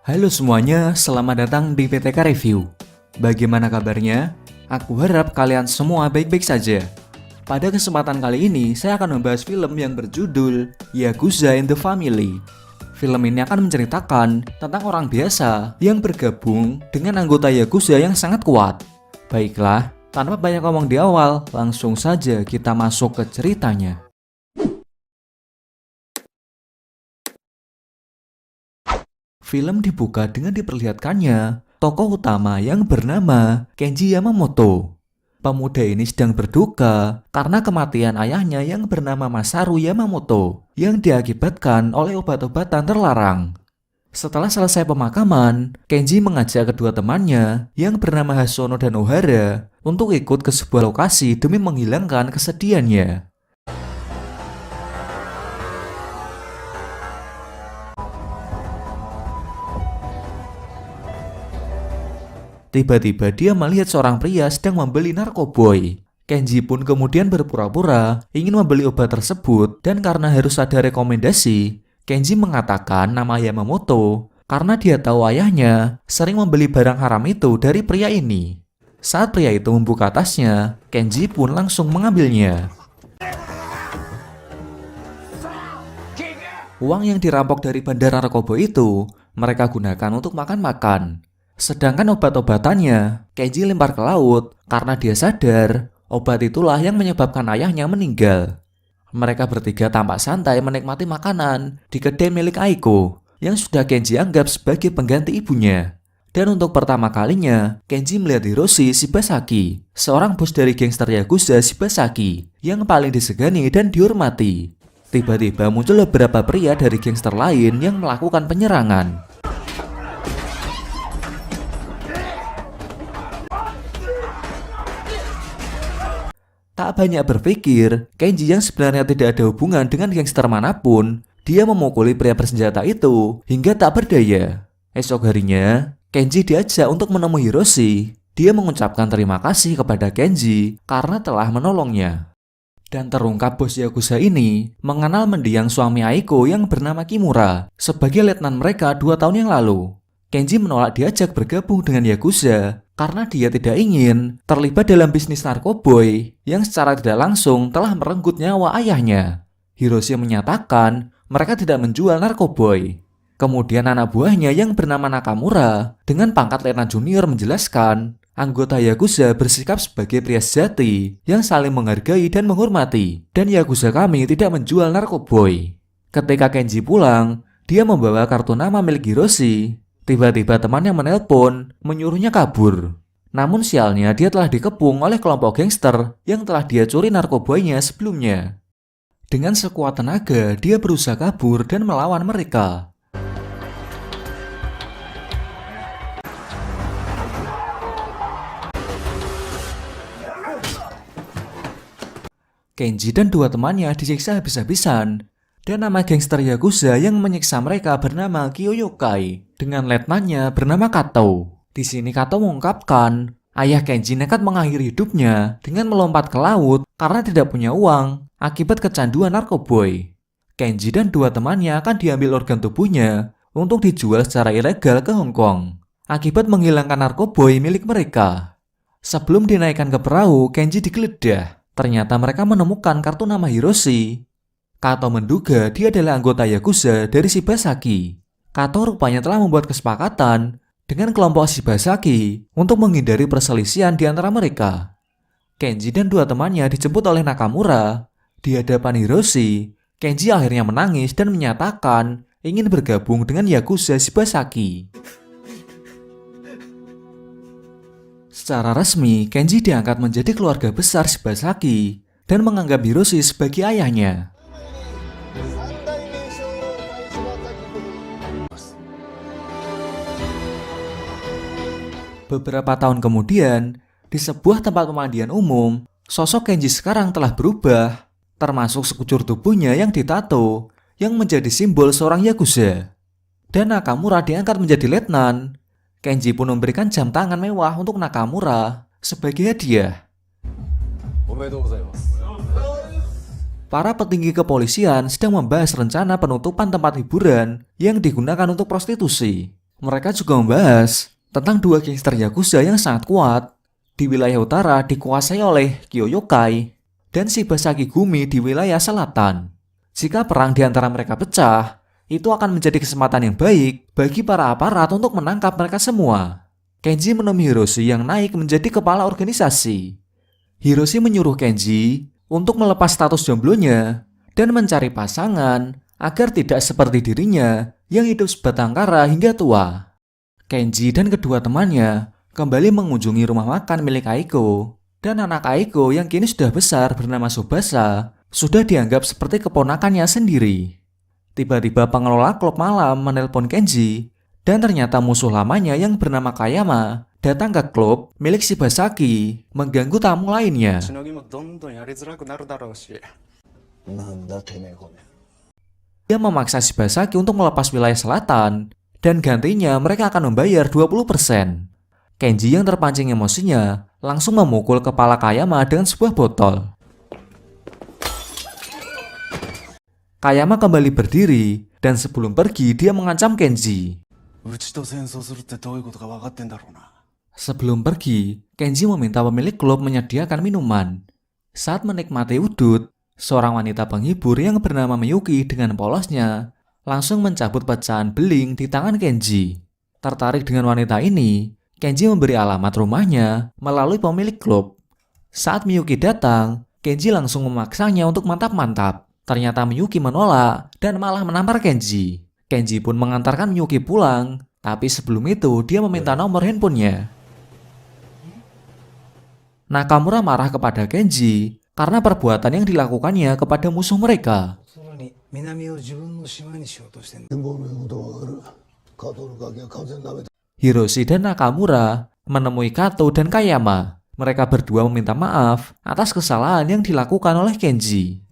Halo semuanya, selamat datang di PTK Review. Bagaimana kabarnya? Aku harap kalian semua baik-baik saja. Pada kesempatan kali ini, saya akan membahas film yang berjudul Yakuza in the Family. Film ini akan menceritakan tentang orang biasa yang bergabung dengan anggota Yakuza yang sangat kuat. Baiklah, tanpa banyak ngomong di awal, langsung saja kita masuk ke ceritanya. Film dibuka dengan diperlihatkannya tokoh utama yang bernama Kenji Yamamoto. Pemuda ini sedang berduka karena kematian ayahnya yang bernama Masaru Yamamoto yang diakibatkan oleh obat-obatan terlarang. Setelah selesai pemakaman, Kenji mengajak kedua temannya yang bernama Hasono dan Ohara untuk ikut ke sebuah lokasi demi menghilangkan kesedihannya. Tiba-tiba dia melihat seorang pria sedang membeli narkoboy. Kenji pun kemudian berpura-pura ingin membeli obat tersebut dan karena harus ada rekomendasi, Kenji mengatakan nama Yamamoto karena dia tahu ayahnya sering membeli barang haram itu dari pria ini. Saat pria itu membuka tasnya, Kenji pun langsung mengambilnya. Uang yang dirampok dari bandar narkoba itu mereka gunakan untuk makan-makan. Sedangkan obat-obatannya, Kenji lempar ke laut karena dia sadar obat itulah yang menyebabkan ayahnya meninggal. Mereka bertiga tampak santai menikmati makanan di kedai milik Aiko yang sudah Kenji anggap sebagai pengganti ibunya. Dan untuk pertama kalinya, Kenji melihat Hiroshi Shibasaki, seorang bos dari gangster Yakuza Shibasaki yang paling disegani dan dihormati. Tiba-tiba muncul beberapa pria dari gangster lain yang melakukan penyerangan. Tak banyak berpikir, Kenji yang sebenarnya tidak ada hubungan dengan gangster manapun, dia memukuli pria bersenjata itu hingga tak berdaya. Esok harinya, Kenji diajak untuk menemui Hiroshi. Dia mengucapkan terima kasih kepada Kenji karena telah menolongnya. Dan terungkap bos Yakuza ini mengenal mendiang suami Aiko yang bernama Kimura sebagai letnan mereka 2 tahun yang lalu. Kenji menolak diajak bergabung dengan Yakuza karena dia tidak ingin terlibat dalam bisnis narkoboy yang secara tidak langsung telah merenggut nyawa ayahnya. Hiroshi menyatakan mereka tidak menjual narkoboy. Kemudian anak buahnya yang bernama Nakamura dengan pangkat letnan junior menjelaskan anggota Yakuza bersikap sebagai pria sejati yang saling menghargai dan menghormati, dan Yakuza kami tidak menjual narkoboy. Ketika Kenji pulang, dia membawa kartu nama milik Hiroshi. Tiba-tiba temannya menelpon, menyuruhnya kabur. Namun sialnya dia telah dikepung oleh kelompok gangster yang telah dia curi narkoboynya sebelumnya. Dengan sekuat tenaga, dia berusaha kabur dan melawan mereka. Kenji dan 2 temannya disiksa habis-habisan. Dan nama gangster Yakuza yang menyiksa mereka bernama Kiyoyokai dengan letnannya bernama Kato. Di sini Kato mengungkapkan ayah Kenji nekat mengakhiri hidupnya dengan melompat ke laut karena tidak punya uang akibat kecanduan narkoboy. Kenji dan 2 temannya akan diambil organ tubuhnya untuk dijual secara ilegal ke Hong Kong akibat menghilangkan narkoboy milik mereka. Sebelum dinaikkan ke perahu, Kenji digeledah. Ternyata mereka menemukan kartu nama Hiroshi. Kato menduga dia adalah anggota Yakuza dari Shibasaki. Kato rupanya telah membuat kesepakatan dengan kelompok Shibasaki untuk menghindari perselisihan di antara mereka. Kenji dan 2 temannya dijemput oleh Nakamura. Di hadapan Hiroshi, Kenji akhirnya menangis dan menyatakan ingin bergabung dengan Yakuza Shibasaki. Secara resmi, Kenji diangkat menjadi keluarga besar Shibasaki dan menganggap Hiroshi sebagai ayahnya. Beberapa tahun kemudian, di sebuah tempat pemandian umum, sosok Kenji sekarang telah berubah, termasuk sekujur tubuhnya yang ditato, yang menjadi simbol seorang Yakuza. Dan Nakamura diangkat menjadi letnan. Kenji pun memberikan jam tangan mewah untuk Nakamura sebagai hadiah. Para petinggi kepolisian sedang membahas rencana penutupan tempat hiburan yang digunakan untuk prostitusi. Mereka juga membahas tentang dua gangster Yakuza yang sangat kuat di wilayah utara dikuasai oleh Kyoyokai dan Shibasaki Gumi di wilayah selatan. Jika perang di antara mereka pecah, itu akan menjadi kesempatan yang baik bagi para aparat untuk menangkap mereka semua. Kenji menemui Hiroshi yang naik menjadi kepala organisasi. Hiroshi menyuruh Kenji untuk melepas status jomblonya dan mencari pasangan agar tidak seperti dirinya yang hidup sebatang kara hingga tua. Kenji dan kedua temannya kembali mengunjungi rumah makan milik Aiko, dan anak Aiko yang kini sudah besar bernama Tsubasa sudah dianggap seperti keponakannya sendiri. Tiba-tiba pengelola klub malam menelpon Kenji, dan ternyata musuh lamanya yang bernama Kayama datang ke klub milik Shibasaki mengganggu tamu lainnya. Dia memaksa Shibasaki untuk melepas wilayah selatan, dan gantinya mereka akan membayar 20%. Kenji yang terpancing emosinya langsung memukul kepala Kayama dengan sebuah botol. Kayama kembali berdiri, dan sebelum pergi dia mengancam Kenji. Sebelum pergi, Kenji meminta pemilik klub menyediakan minuman. Saat menikmati udut, seorang wanita penghibur yang bernama Miyuki dengan polosnya langsung mencabut pecahan beling di tangan Kenji. Tertarik dengan wanita ini, Kenji memberi alamat rumahnya melalui pemilik klub. Saat Miyuki datang, Kenji langsung memaksanya untuk mantap-mantap. Ternyata Miyuki menolak dan malah menampar Kenji. Kenji pun mengantarkan Miyuki pulang, tapi sebelum itu dia meminta nomor handphonenya. Nakamura marah kepada Kenji karena perbuatan yang dilakukannya kepada musuh mereka. Hiroshi dan Nakamura menemui Kato dan Kayama. Mereka berdua meminta maaf atas kesalahan yang dilakukan oleh Kenji.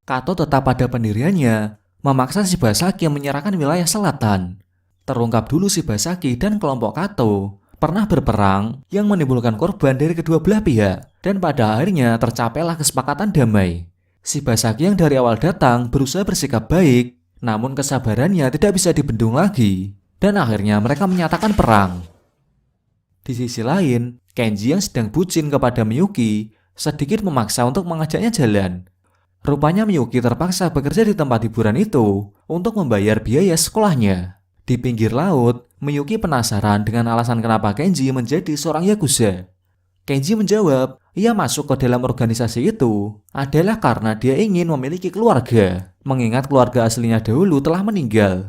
Kato tetap pada pendiriannya, memaksa Shibasaki menyerahkan wilayah selatan. Terungkap dulu Shibasaki dan kelompok Kato pernah berperang yang menimbulkan korban dari kedua belah pihak, dan pada akhirnya tercapailah kesepakatan damai. Shibasaki yang dari awal datang berusaha bersikap baik, namun kesabarannya tidak bisa dibendung lagi, dan akhirnya mereka menyatakan perang. Di sisi lain, Kenji yang sedang bucin kepada Miyuki sedikit memaksa untuk mengajaknya jalan. Rupanya Miyuki terpaksa bekerja di tempat hiburan itu untuk membayar biaya sekolahnya. Di pinggir laut, Miyuki penasaran dengan alasan kenapa Kenji menjadi seorang Yakuza. Kenji menjawab, ia masuk ke dalam organisasi itu adalah karena dia ingin memiliki keluarga, mengingat keluarga aslinya dahulu telah meninggal.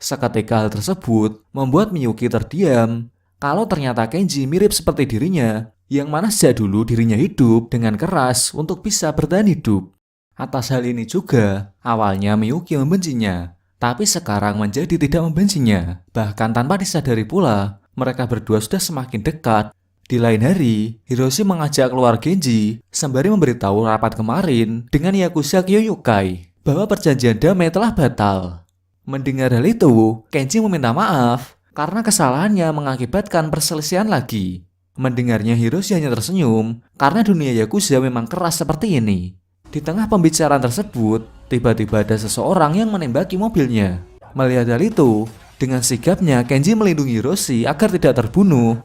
Seketika hal tersebut membuat Miyuki terdiam kalau ternyata Kenji mirip seperti dirinya, yang mana sejak dulu dirinya hidup dengan keras untuk bisa bertahan hidup. Atas hal ini juga, awalnya Miyuki membencinya, tapi sekarang menjadi tidak membencinya. Bahkan tanpa disadari pula, mereka berdua sudah semakin dekat. Di lain hari, Hiroshi mengajak keluar Kenji sembari memberitahu rapat kemarin dengan Yakuza Kyoyokai bahwa perjanjian damai telah batal. Mendengar hal itu, Kenji meminta maaf karena kesalahannya mengakibatkan perselisihan lagi. Mendengarnya, Hiroshi hanya tersenyum karena dunia Yakuza memang keras seperti ini. Di tengah pembicaraan tersebut, tiba-tiba ada seseorang yang menembaki mobilnya. Melihat hal itu, dengan sigapnya Kenji melindungi Hiroshi agar tidak terbunuh.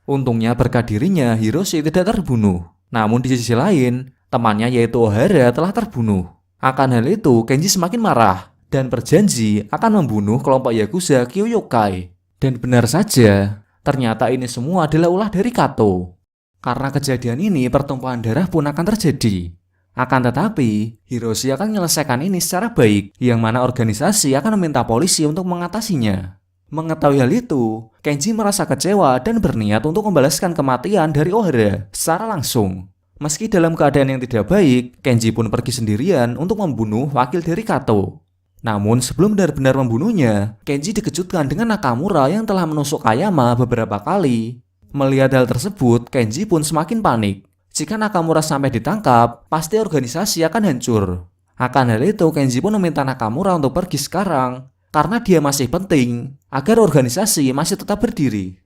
Untungnya berkat dirinya, Hiroshi tidak terbunuh. Namun di sisi lain, temannya yaitu Ohara telah terbunuh. Akan hal itu, Kenji semakin marah dan berjanji akan membunuh kelompok Yakuza Kyoyokai. Dan benar saja, ternyata ini semua adalah ulah dari Kato. Karena kejadian ini, pertumpahan darah pun akan terjadi. Akan tetapi, Hiroshi akan menyelesaikan ini secara baik, yang mana organisasi akan meminta polisi untuk mengatasinya. Mengetahui hal itu, Kenji merasa kecewa dan berniat untuk membalaskan kematian dari Ohara secara langsung. Meski dalam keadaan yang tidak baik, Kenji pun pergi sendirian untuk membunuh wakil dari Kato. Namun sebelum benar-benar membunuhnya, Kenji dikejutkan dengan Nakamura yang telah menusuk Kayama beberapa kali. Melihat hal tersebut, Kenji pun semakin panik. Jika Nakamura sampai ditangkap, pasti organisasi akan hancur. Akan hal itu, Kenji pun meminta Nakamura untuk pergi sekarang, karena dia masih penting agar organisasi masih tetap berdiri.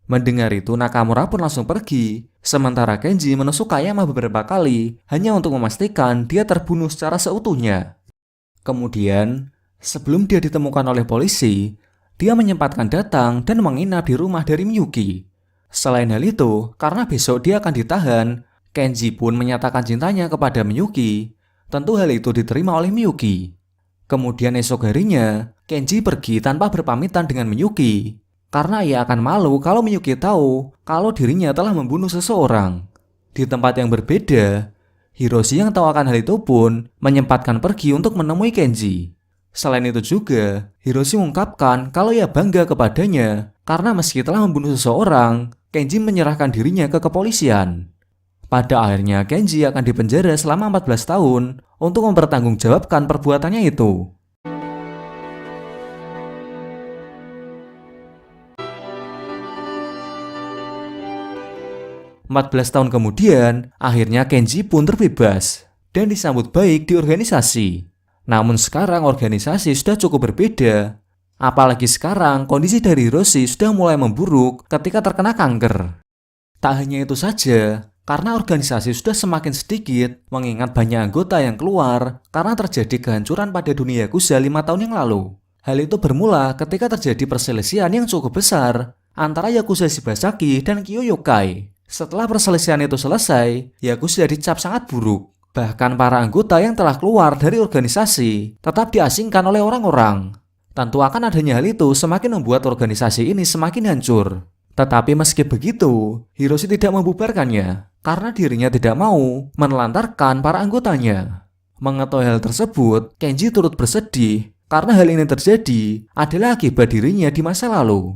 Mendengar itu Nakamura pun langsung pergi, sementara Kenji menusuk Kayama beberapa kali hanya untuk memastikan dia terbunuh secara seutuhnya. Kemudian, sebelum dia ditemukan oleh polisi, dia menyempatkan datang dan menginap di rumah dari Miyuki. Selain hal itu, karena besok dia akan ditahan, Kenji pun menyatakan cintanya kepada Miyuki. Tentu hal itu diterima oleh Miyuki. Kemudian esok harinya, Kenji pergi tanpa berpamitan dengan Miyuki. Karena ia akan malu kalau Miyuki tahu kalau dirinya telah membunuh seseorang. Di tempat yang berbeda, Hiroshi yang tahu akan hal itu pun menyempatkan pergi untuk menemui Kenji. Selain itu juga, Hiroshi mengungkapkan kalau ia bangga kepadanya karena meski telah membunuh seseorang, Kenji menyerahkan dirinya ke kepolisian. Pada akhirnya Kenji akan dipenjara selama 14 tahun untuk mempertanggungjawabkan perbuatannya itu. "14 tahun kemudian, akhirnya Kenji pun terbebas dan disambut baik di organisasi. Namun sekarang organisasi sudah cukup berbeda. Apalagi sekarang kondisi dari Hiroshi sudah mulai memburuk ketika terkena kanker. Tak hanya itu saja, karena organisasi sudah semakin sedikit mengingat banyak anggota yang keluar karena terjadi kehancuran pada dunia Yakuza 5 tahun yang lalu. Hal itu bermula ketika terjadi perselisihan yang cukup besar antara Yakuza Shibasaki dan Kyo Yokai. Setelah perselisihan itu selesai, Yakuza dicap sangat buruk. Bahkan para anggota yang telah keluar dari organisasi tetap diasingkan oleh orang-orang. Tentu akan adanya hal itu semakin membuat organisasi ini semakin hancur. Tetapi meski begitu, Hiroshi tidak membubarkannya karena dirinya tidak mau menelantarkan para anggotanya. Mengetahui hal tersebut, Kenji turut bersedih karena hal ini terjadi adalah akibat dirinya di masa lalu.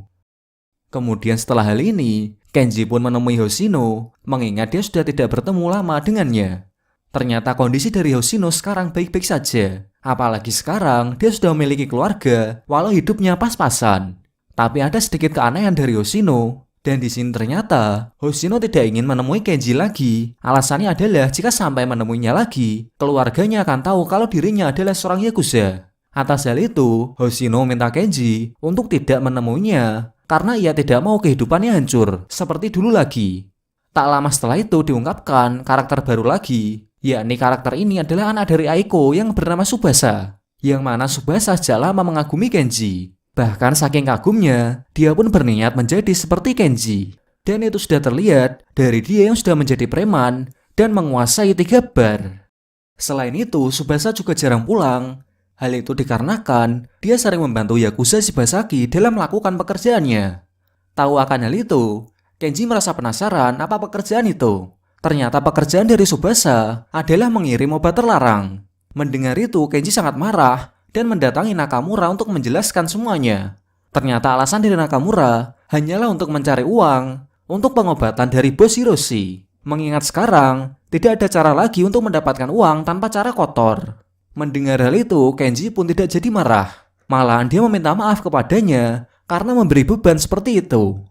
Kemudian setelah hal ini, Kenji pun menemui Hoshino, mengingat dia sudah tidak bertemu lama dengannya. Ternyata kondisi dari Hoshino sekarang baik-baik saja. Apalagi sekarang dia sudah memiliki keluarga, walau hidupnya pas-pasan. Tapi ada sedikit keanehan dari Hoshino, dan di sini ternyata Hoshino tidak ingin menemui Kenji lagi. Alasannya adalah jika sampai menemuinya lagi, keluarganya akan tahu kalau dirinya adalah seorang Yakuza. Atas hal itu, Hoshino minta Kenji untuk tidak menemuinya karena ia tidak mau kehidupannya hancur seperti dulu lagi. Tak lama setelah itu diungkapkan karakter baru lagi, yakni karakter ini adalah anak dari Aiko yang bernama Tsubasa, yang mana Tsubasa sejak lama mengagumi Kenji. Bahkan saking kagumnya, dia pun berniat menjadi seperti Kenji. Dan itu sudah terlihat dari dia yang sudah menjadi preman dan menguasai 3 bar. Selain itu, Tsubasa juga jarang pulang. Hal itu dikarenakan dia sering membantu Yakuza Shibasaki dalam melakukan pekerjaannya. Tahu akan hal itu, Kenji merasa penasaran apa pekerjaan itu. Ternyata pekerjaan dari Tsubasa adalah mengirim obat terlarang. Mendengar itu, Kenji sangat marah dan mendatangi Nakamura untuk menjelaskan semuanya. Ternyata alasan dari Nakamura hanyalah untuk mencari uang untuk pengobatan dari bos Hiroshi. Mengingat sekarang tidak ada cara lagi untuk mendapatkan uang tanpa cara kotor. Mendengar hal itu, Kenji pun tidak jadi marah. Malahan dia meminta maaf kepadanya karena memberi beban seperti itu.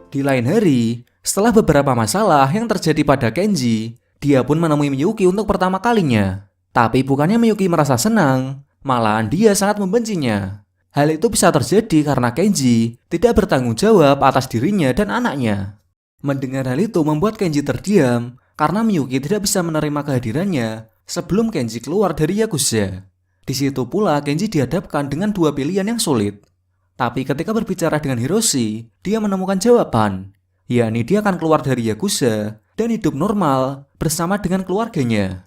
Di lain hari, setelah beberapa masalah yang terjadi pada Kenji, dia pun menemui Miyuki untuk pertama kalinya. Tapi bukannya Miyuki merasa senang, malahan dia sangat membencinya. Hal itu bisa terjadi karena Kenji tidak bertanggung jawab atas dirinya dan anaknya. Mendengar hal itu membuat Kenji terdiam karena Miyuki tidak bisa menerima kehadirannya sebelum Kenji keluar dari Yakuza. Di situ pula Kenji dihadapkan dengan 2 pilihan yang sulit. Tapi ketika berbicara dengan Hiroshi, dia menemukan jawaban, yakni dia akan keluar dari Yakuza dan hidup normal bersama dengan keluarganya.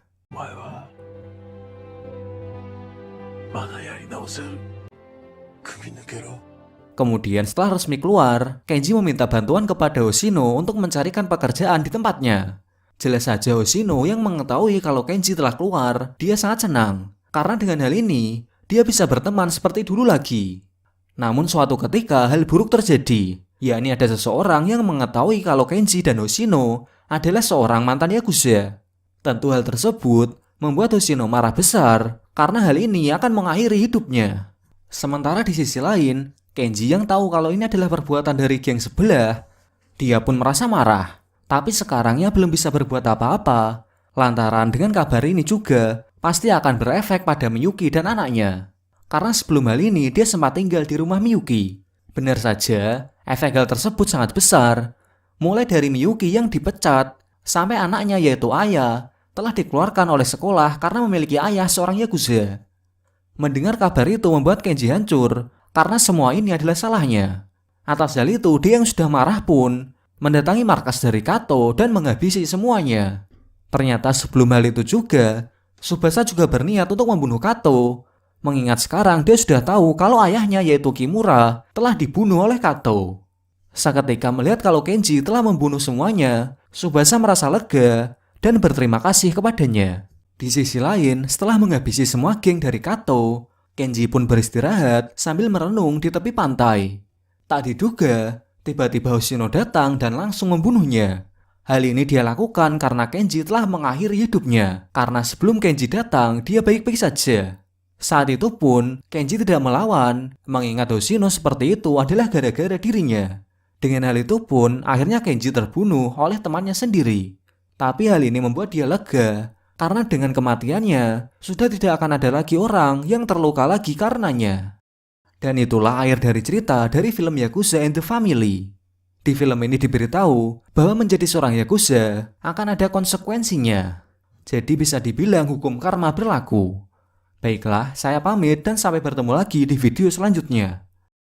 Kemudian setelah resmi keluar, Kenji meminta bantuan kepada Hoshino untuk mencarikan pekerjaan di tempatnya. Jelas saja Hoshino yang mengetahui kalau Kenji telah keluar, dia sangat senang. Karena dengan hal ini, dia bisa berteman seperti dulu lagi. Namun suatu ketika hal buruk terjadi, yakni ada seseorang yang mengetahui kalau Kenji dan Hoshino adalah seorang mantan Yakuza. Tentu hal tersebut membuat Hoshino marah besar karena hal ini akan mengakhiri hidupnya. Sementara di sisi lain, Kenji yang tahu kalau ini adalah perbuatan dari geng sebelah, dia pun merasa marah. Tapi sekarang ia belum bisa berbuat apa-apa, lantaran dengan kabar ini juga pasti akan berefek pada Miyuki dan anaknya. Karena sebelum hal ini dia sempat tinggal di rumah Miyuki. Benar saja, efek hal tersebut sangat besar. Mulai dari Miyuki yang dipecat, sampai anaknya yaitu Aya telah dikeluarkan oleh sekolah karena memiliki ayah seorang Yakuza. Mendengar kabar itu membuat Kenji hancur, karena semua ini adalah salahnya. Atas hal itu, dia yang sudah marah pun mendatangi markas dari Kato dan menghabisi semuanya. Ternyata sebelum hal itu juga, Tsubasa juga berniat untuk membunuh Kato. Mengingat sekarang dia sudah tahu kalau ayahnya yaitu Kimura telah dibunuh oleh Kato. Seketika melihat kalau Kenji telah membunuh semuanya, Tsubasa merasa lega dan berterima kasih kepadanya. Di sisi lain, setelah menghabisi semua geng dari Kato, Kenji pun beristirahat sambil merenung di tepi pantai. Tak diduga, tiba-tiba Hoshino datang dan langsung membunuhnya. Hal ini dia lakukan karena Kenji telah mengakhiri hidupnya. Karena sebelum Kenji datang, dia baik-baik saja. Saat itu pun, Kenji tidak melawan, mengingat Hoshino seperti itu adalah gara-gara dirinya. Dengan hal itu pun, akhirnya Kenji terbunuh oleh temannya sendiri. Tapi hal ini membuat dia lega, karena dengan kematiannya, sudah tidak akan ada lagi orang yang terluka lagi karenanya. Dan itulah akhir dari cerita dari film Yakuza and the Family. Di film ini diberitahu bahwa menjadi seorang Yakuza akan ada konsekuensinya. Jadi bisa dibilang hukum karma berlaku. Baiklah, saya pamit dan sampai bertemu lagi di video selanjutnya.